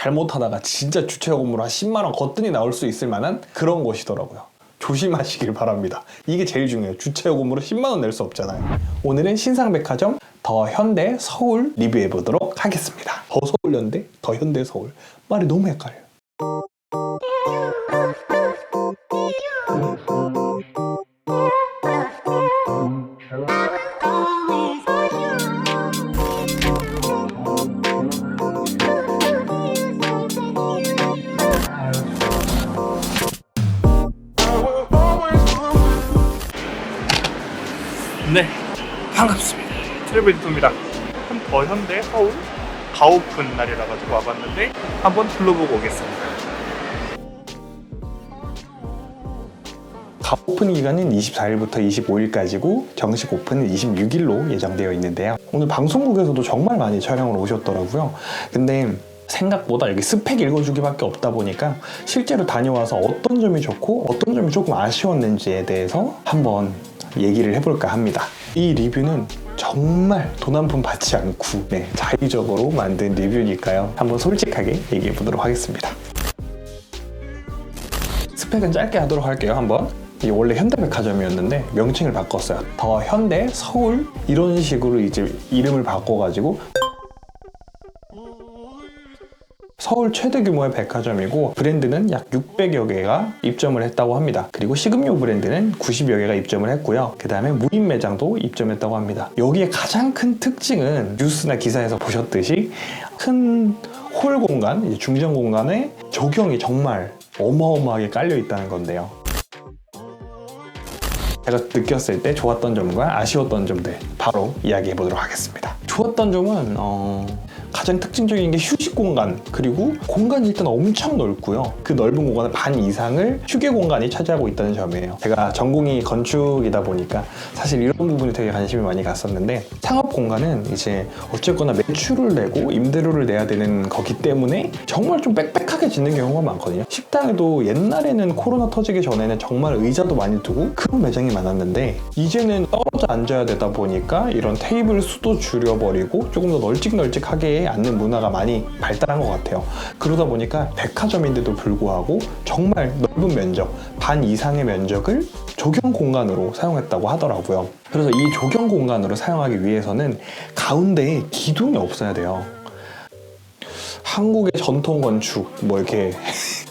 잘못하다가 진짜 주차 요금으로 한 10만 원 거뜬히 나올 수 있을 만한 그런 곳이더라고요. 조심하시길 바랍니다. 이게 제일 중요해요. 주차 요금으로 10만 원 낼 수 없잖아요. 오늘은 신상백화점 더 현대 서울 리뷰해 보도록 하겠습니다. 더 서울 현대, 더 현대 서울. 말이 너무 헷갈려요. 네, 반갑습니다. 트래블리토입니다. 더 현대 서울 가오픈 날이라 가지고 와봤는데 한번 둘러보고 오겠습니다. 가오픈 기간은 24일부터 25일까지고 정식 오픈은 26일로 예정되어 있는데요. 오늘 방송국에서도 정말 많이 촬영을 오셨더라고요. 근데 생각보다 여기 스펙 읽어주기밖에 없다 보니까 실제로 다녀와서 어떤 점이 좋고 어떤 점이 조금 아쉬웠는지에 대해서 한번 얘기를 해볼까 합니다. 이 리뷰는 정말 돈 한 푼 받지 않고 자의적으로 만든 리뷰니까요. 한번 솔직하게 얘기해 보도록 하겠습니다. 스펙은 짧게 하도록 할게요. 한번. 이게 원래 현대백화점이었는데 명칭을 바꿨어요. 더 현대 서울 이런 식으로 이제 이름을 바꿔가지고 서울 최대 규모의 백화점이고 브랜드는 약 600여 개가 입점을 했다고 합니다. 그리고 식음료 브랜드는 90여 개가 입점을 했고요. 그 다음에 무인 매장도 입점했다고 합니다. 여기에 가장 큰 특징은 뉴스나 기사에서 보셨듯이 큰 홀 공간, 중정 공간에 조경이 정말 어마어마하게 깔려 있다는 건데요. 제가 느꼈을 때 좋았던 점과 아쉬웠던 점들 바로 이야기해 보도록 하겠습니다. 좋았던 점은 가장 특징적인 게 휴식 공간, 그리고 공간이 일단 엄청 넓고요. 그 넓은 공간의 반 이상을 휴게 공간이 차지하고 있다는 점이에요. 제가 전공이 건축이다 보니까 사실 이런 부분에 되게 관심이 많이 갔었는데 상업 공간은 이제 어쨌거나 매출을 내고 임대료를 내야 되는 거기 때문에 정말 좀 빽빽하게 짓는 경우가 많거든요. 식당에도 옛날에는 코로나 터지기 전에는 정말 의자도 많이 두고 큰 매장이 많았는데 이제는 떨어져 앉아야 되다 보니까 이런 테이블 수도 줄여버리고 조금 더 널찍널찍하게 앉는 문화가 많이 발달한 것 같아요. 그러다 보니까 백화점인데도 불구하고 정말 넓은 면적, 반 이상의 면적을 조경 공간으로 사용했다고 하더라고요. 그래서 이 조경 공간으로 사용하기 위해서는 가운데에 기둥이 없어야 돼요. 한국의 전통 건축, 뭐 이렇게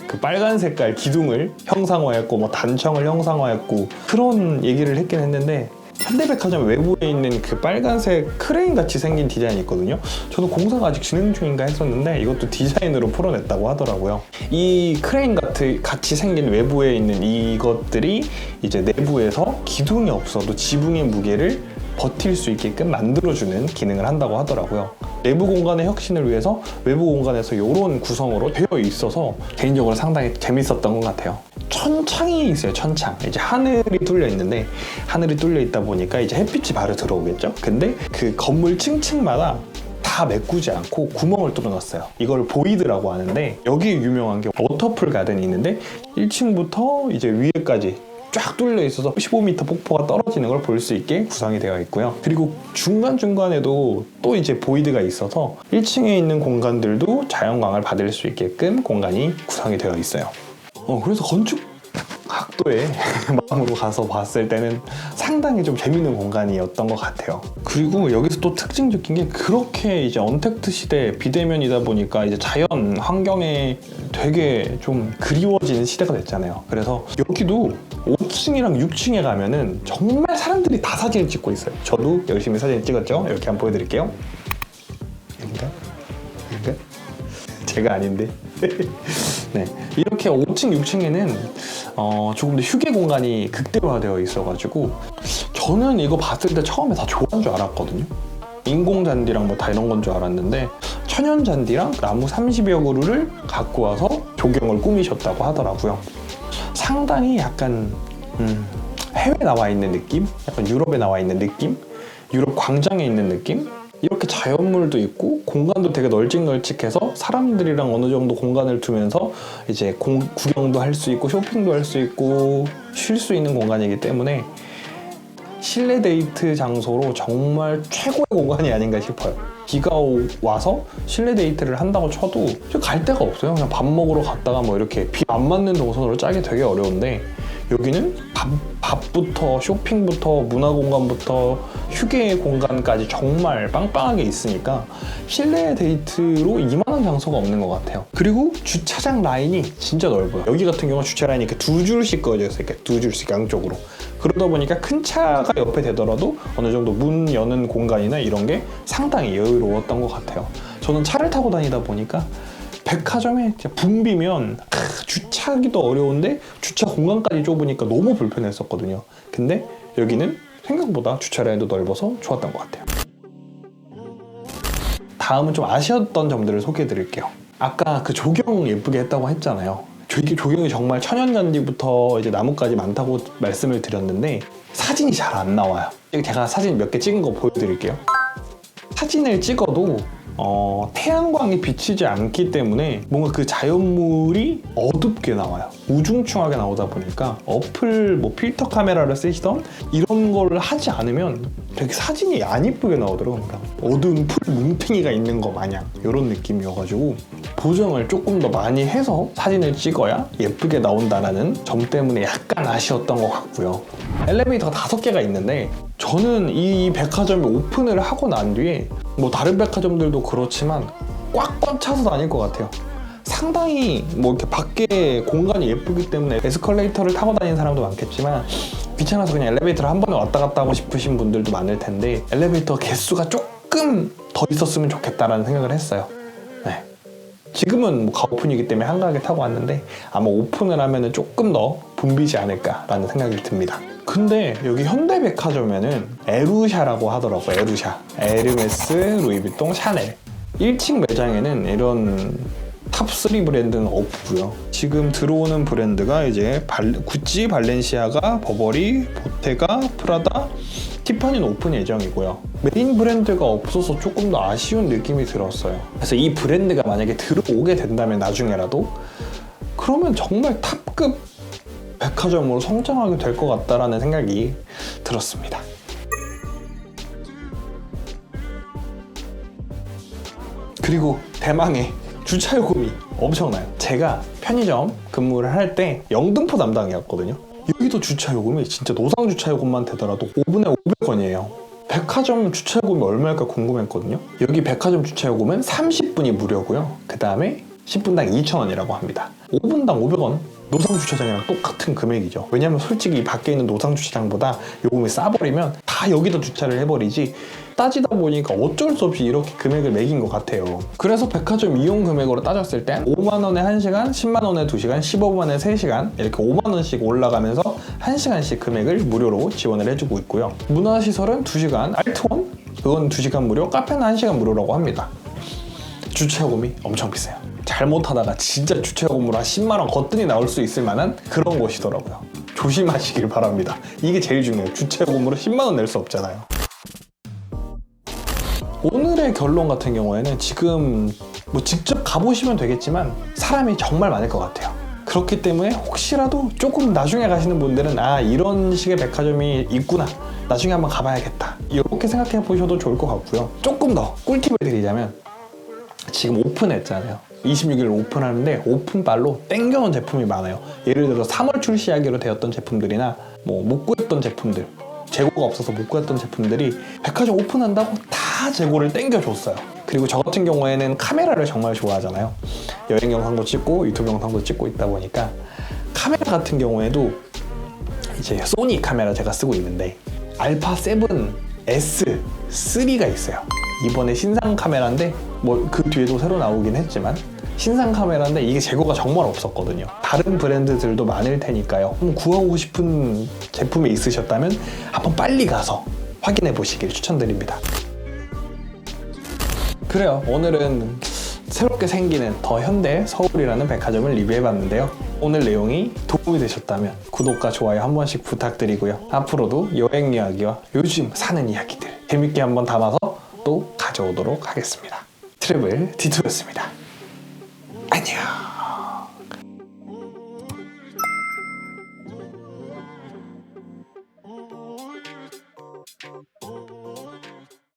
그 빨간 색깔 기둥을 형상화했고 뭐 단청을 형상화했고 그런 얘기를 했긴 했는데 현대백화점 외부에 있는 그 빨간색 크레인 같이 생긴 디자인이 있거든요. 저도 공사가 아직 진행 중인가 했었는데 이것도 디자인으로 풀어냈다고 하더라고요. 이 크레인 같이 생긴 외부에 있는 이것들이 이제 내부에서 기둥이 없어도 지붕의 무게를 버틸 수 있게끔 만들어주는 기능을 한다고 하더라고요. 내부 공간의 혁신을 위해서 외부 공간에서 이런 구성으로 되어 있어서 개인적으로 상당히 재밌었던 것 같아요. 천창이 있어요. 천창. 이제 하늘이 뚫려 있는데 하늘이 뚫려 있다 보니까 이제 햇빛이 바로 들어오겠죠. 근데 그 건물 층층마다 다 메꾸지 않고 구멍을 뚫어놨어요. 이걸 보이드라고 하는데 여기에 유명한 게 워터풀 가든이 있는데 1층부터 이제 위에까지 쫙 뚫려 있어서 15m 폭포가 떨어지는 걸 볼 수 있게 구성이 되어 있고요. 그리고 중간중간에도 또 이제 보이드가 있어서 1층에 있는 공간들도 자연광을 받을 수 있게끔 공간이 구성이 되어 있어요. 그래서 건축학도의 마음으로 가서 봤을 때는 상당히 좀 재밌는 공간이었던 것 같아요. 그리고 여기서 또 특징적인 게 그렇게 이제 언택트 시대 비대면이다 보니까 이제 자연 환경에 되게 좀 그리워지는 시대가 됐잖아요. 그래서 여기도 5층이랑 6층에 가면은 정말 사람들이 다 사진을 찍고 있어요. 저도 열심히 사진 찍었죠. 이렇게 한번 보여드릴게요. 여긴가? 제가 아닌데. 네, 이렇게 5층, 6층에는 조금 더 휴게 공간이 극대화되어 있어가지고 저는 이거 봤을 때 처음에 다 좋아한 줄 알았거든요. 인공잔디랑 뭐 다 이런 건 줄 알았는데 천연잔디랑 나무 30여 그루를 갖고 와서 조경을 꾸미셨다고 하더라고요. 상당히 약간 해외에 나와 있는 느낌? 약간 유럽에 나와 있는 느낌? 유럽 광장에 있는 느낌? 이렇게 자연물도 있고 공간도 되게 널찍널찍해서 사람들이랑 어느 정도 공간을 두면서 이제 구경도 할 수 있고 쇼핑도 할 수 있고 쉴 수 있는 공간이기 때문에 실내 데이트 장소로 정말 최고의 공간이 아닌가 싶어요. 비가 와서 실내 데이트를 한다고 쳐도 갈 데가 없어요. 그냥 밥 먹으러 갔다가 뭐 이렇게 비 안 맞는 동선으로 짜기 되게 어려운데, 여기는 밥부터 쇼핑부터 문화공간부터 휴게 공간까지 정말 빵빵하게 있으니까 실내 데이트로 이만한 장소가 없는 것 같아요. 그리고 주차장 라인이 진짜 넓어요. 여기 같은 경우는 주차 라인이 이렇게 두 줄씩 그어져 있어요. 이렇게 두 줄씩 양쪽으로. 그러다 보니까 큰 차가 옆에 되더라도 어느 정도 문 여는 공간이나 이런 게 상당히 여유로웠던 것 같아요. 저는 차를 타고 다니다 보니까 백화점에 붐비면 주차하기도 어려운데 주차 공간까지 좁으니까 너무 불편했었거든요. 근데 여기는 생각보다 주차 라인도 넓어서 좋았던 것 같아요. 다음은 좀 아쉬웠던 점들을 소개해 드릴게요. 아까 그 조경 예쁘게 했다고 했잖아요. 조경이 정말 천연잔디부터 이제 나뭇가지 많다고 말씀을 드렸는데 사진이 잘 안 나와요. 제가 사진 몇 개 찍은 거 보여드릴게요. 사진을 찍어도 태양광이 비치지 않기 때문에 뭔가 그 자연물이 어둡게 나와요. 우중충하게 나오다 보니까 어플 뭐 필터 카메라를 쓰시던 이런 걸 하지 않으면 되게 사진이 안 이쁘게 나오더라고요. 그러니까 어두운 풀 뭉탱이가 있는 거 마냥 이런 느낌이어가지고 보정을 조금 더 많이 해서 사진을 찍어야 예쁘게 나온다라는 점 때문에 약간 아쉬웠던 것 같고요. 엘리베이터가 5개가 있는데 저는 이 백화점이 오픈을 하고 난 뒤에 뭐 다른 백화점들도 그렇지만 꽉꽉 차서 다닐 것 같아요. 상당히 뭐 이렇게 밖에 공간이 예쁘기 때문에 에스컬레이터를 타고 다니는 사람도 많겠지만 귀찮아서 그냥 엘리베이터를 한 번에 왔다 갔다 하고 싶으신 분들도 많을 텐데 엘리베이터 개수가 조금 더 있었으면 좋겠다라는 생각을 했어요. 네. 지금은 뭐 가오픈이기 때문에 한가하게 타고 왔는데 아마 오픈을 하면은 조금 더 붐비지 않을까라는 생각이 듭니다. 근데 여기 현대백화점에는 에루샤라고 하더라고요. 에루샤, 에르메스, 루이비통, 샤넬 1층 매장에는 이런 탑3 브랜드는 없고요. 지금 들어오는 브랜드가 이제 구찌, 발렌시아가, 버버리, 보테가, 프라다, 티파니는 오픈 예정이고요. 메인 브랜드가 없어서 조금 더 아쉬운 느낌이 들었어요. 그래서 이 브랜드가 만약에 들어오게 된다면 나중에라도 그러면 정말 탑급 백화점으로 성장하게 될 것 같다라는 생각이 들었습니다. 그리고 대망의 주차요금이 엄청나요. 제가 편의점 근무를 할 때 영등포 담당이었거든요. 여기도 주차요금이 진짜 노상 주차요금만 되더라도 5분에 500원이에요. 백화점 주차요금이 얼마일까 궁금했거든요. 여기 백화점 주차요금은 30분이 무료고요. 그 다음에 10분당 2,000원이라고 합니다. 5분당 500원 노상 주차장이랑 똑같은 금액이죠. 왜냐면 솔직히 밖에 있는 노상 주차장보다 요금이 싸버리면 다 여기다 주차를 해버리지 따지다 보니까 어쩔 수 없이 이렇게 금액을 매긴 것 같아요. 그래서 백화점 이용 금액으로 따졌을 때 5만원에 1시간, 10만원에 2시간, 15만원에 3시간 이렇게 5만원씩 올라가면서 1시간씩 금액을 무료로 지원을 해주고 있고요. 문화시설은 2시간, 알트원 그건 2시간 무료, 카페는 1시간 무료라고 합니다. 주차요금이 엄청 비싸요. 잘못하다가 진짜 주차요금으로 한 10만원 거뜬히 나올 수 있을 만한 그런 곳이더라고요. 조심하시길 바랍니다. 이게 제일 중요해요. 주차요금으로 10만원 낼 수 없잖아요. 오늘의 결론 같은 경우에는 지금 뭐 직접 가보시면 되겠지만 사람이 정말 많을 것 같아요. 그렇기 때문에 혹시라도 조금 나중에 가시는 분들은 이런 식의 백화점이 있구나, 나중에 한번 가봐야겠다, 이렇게 생각해 보셔도 좋을 것 같고요. 조금 더 꿀팁을 드리자면 지금 오픈했잖아요. 26일 오픈하는데 오픈빨로 땡겨온 제품이 많아요. 예를 들어 3월 출시하기로 되었던 제품들이나 뭐 못 구했던 제품들, 재고가 없어서 못 구했던 제품들이 백화점 오픈한다고 다 재고를 땡겨줬어요. 그리고 저 같은 경우에는 카메라를 정말 좋아하잖아요. 여행 영상도 찍고 유튜브 영상도 찍고 있다 보니까 카메라 같은 경우에도 이제 소니 카메라 제가 쓰고 있는데 알파 7 S3가 있어요. 이번에 신상 카메라인데 뭐 그 뒤에도 새로 나오긴 했지만 신상 카메라인데 이게 재고가 정말 없었거든요. 다른 브랜드들도 많을 테니까요. 구하고 싶은 제품이 있으셨다면 한번 빨리 가서 확인해 보시길 추천드립니다. 그래요. 오늘은 새롭게 생기는 더 현대 서울이라는 백화점을 리뷰해봤는데요. 오늘 내용이 도움이 되셨다면 구독과 좋아요 한 번씩 부탁드리고요. 앞으로도 여행 이야기와 요즘 사는 이야기들 재밌게 한번 담아서 또 가져오도록 하겠습니다. 트래블 D2였습니다.